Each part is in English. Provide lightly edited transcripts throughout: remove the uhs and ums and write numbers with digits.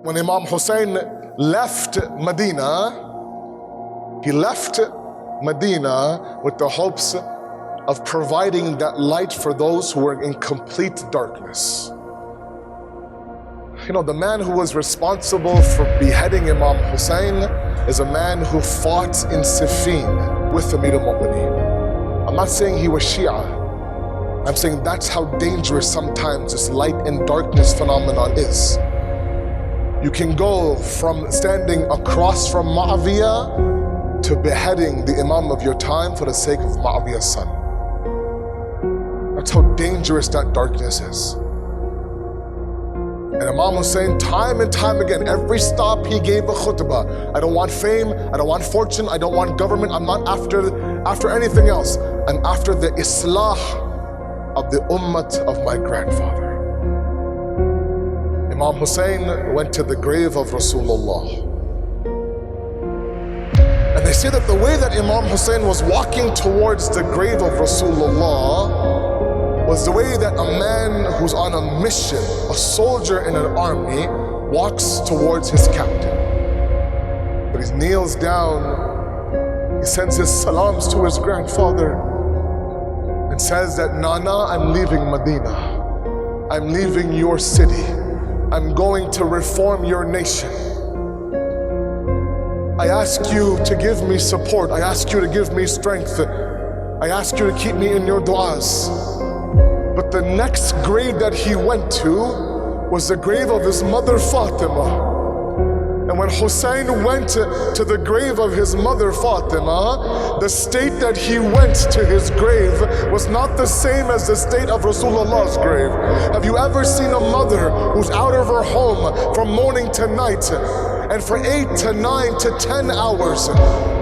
When Imam Hussain left Medina, he left Medina with the hopes of providing that light for those who were in complete darkness. You know, the man who was responsible for beheading Imam Hussain is a man who fought in Siffin with Amir al-Mu'mineen. I'm not saying he was Shia. I'm saying that's how dangerous sometimes this light and darkness phenomenon is. You can go from standing across from Muawiyah to beheading the Imam of your time for the sake of Muawiyah's son. That's how dangerous that darkness is. And Imam Hussain, time and time again, every stop he gave a khutbah. I don't want fame, I don't want fortune, I don't want government, I'm not after anything else. I'm after the islah of the ummah of my grandfather. Imam Hussain went to the grave of Rasulullah. And they say that the way that Imam Hussain was walking towards the grave of Rasulullah was the way that a man who's on a mission, a soldier in an army, walks towards his captain. But he kneels down, he sends his salams to his grandfather and says that, Nana, I'm leaving Medina. I'm leaving your city. I'm going to reform your nation. I ask you to give me support. I ask you to give me strength. I ask you to keep me in your du'as. But the next grave that he went to was the grave of his mother Fatima. And when Hussain went to the grave of his mother Fatima, the state that he went to his grave was not the same as the state of Rasulullah's grave. Have you ever seen a mother who's out of her home from morning to night, and for 8 to 9 to 10 hours,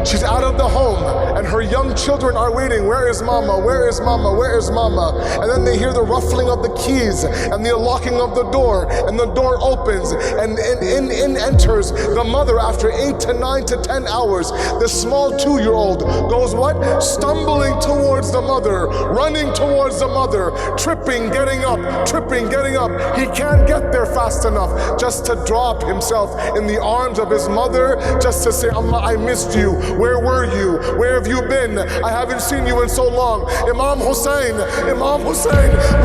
she's out of the home and her young children are waiting, where is mama, where is mama, where is mama? And then they hear the ruffling of the keys and the unlocking of the door, and the door opens and in enters the mother after 8 to 9 to 10 hours. The small 2-year-old goes what? Stumbling towards the mother, running towards the mother, tripping, getting up, tripping, getting up. He can't get there fast enough just to drop himself in the arms of his mother, just to say, Allah, I missed you. Where were you? Where have you been? I haven't seen you in so long. Imam Hussain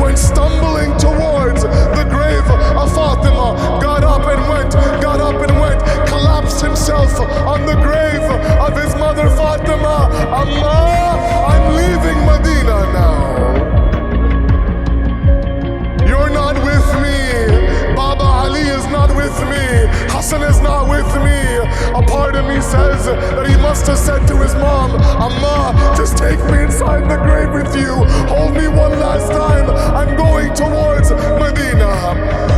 went stumbling towards the grave of Fatima, got up and went, collapsed himself on the grave of his mother Fatima. Allah, I'm leaving Medina now. You're not with me. Baba Ali is not with me. Hassan is not with me. A part of me says that he must have said to his mom, Amma, just take me inside the grave with you. Hold me one last time. I'm going towards Medina.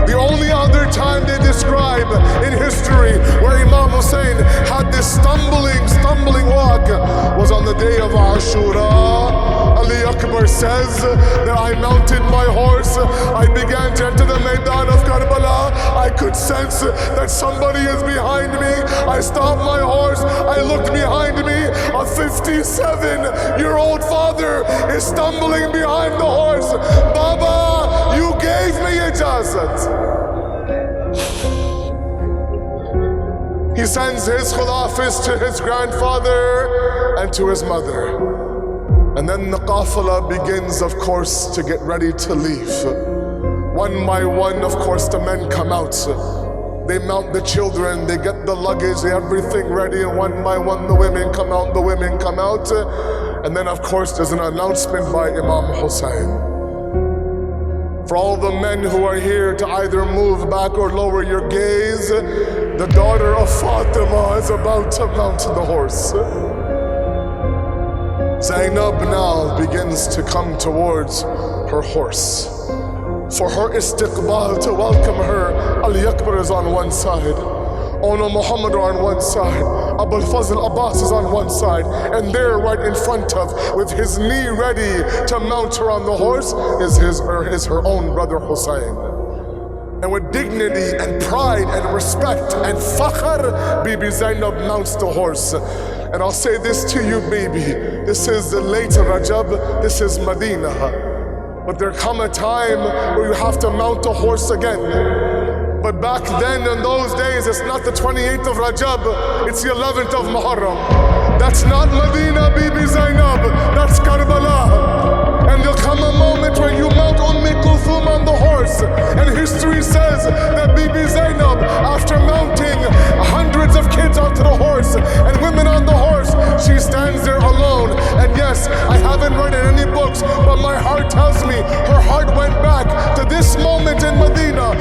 The only other time they describe in history where Imam Hussain had this stumbling walk was on the day of Ashura. Ali Akbar says that I mounted my horse. I began to enter the Maidan of Karbala. I could sense that somebody is behind me. I stopped my horse. I looked behind me. A 57-year-old father is stumbling behind the horse. Baba, you gave me ijazat. He sends his khulafis to his grandfather and to his mother. And then the qafala begins, of course, to get ready to leave. One by one, of course, the men come out. They mount the children, they get the luggage, everything ready, and one by one the women come out, And then, of course, there's an announcement by Imam Hussain. For all the men who are here to either move back or lower your gaze, the daughter of Fatima is about to mount the horse. Zainab now begins to come towards her horse. For her istiqbal, to welcome her, Ali Akbar is on one side, Ono Muhammad are on one side, Abul Fazl Abbas is on one side, and there right in front of, with his knee ready to mount her on the horse, is her own brother Hussain. And with dignity and pride and respect and fakhr, Bibi Zainab mounts the horse. And I'll say this to you, baby, this is the late Rajab, this is Medina. But there come a time where you have to mount a horse again. But back then, in those days, it's not the 28th of Rajab, it's the 11th of Muharram. That's not Medina, Bibi Zainab, that's Karbala. And there'll come a moment when you mount Kulthum on the horse. And history says that Bibi Zainab, after mounting hundreds of kids onto the horse and women on the horse, she stands there alone. And yes, I haven't read in any books, but my heart tells me her heart went back to this moment in Medina.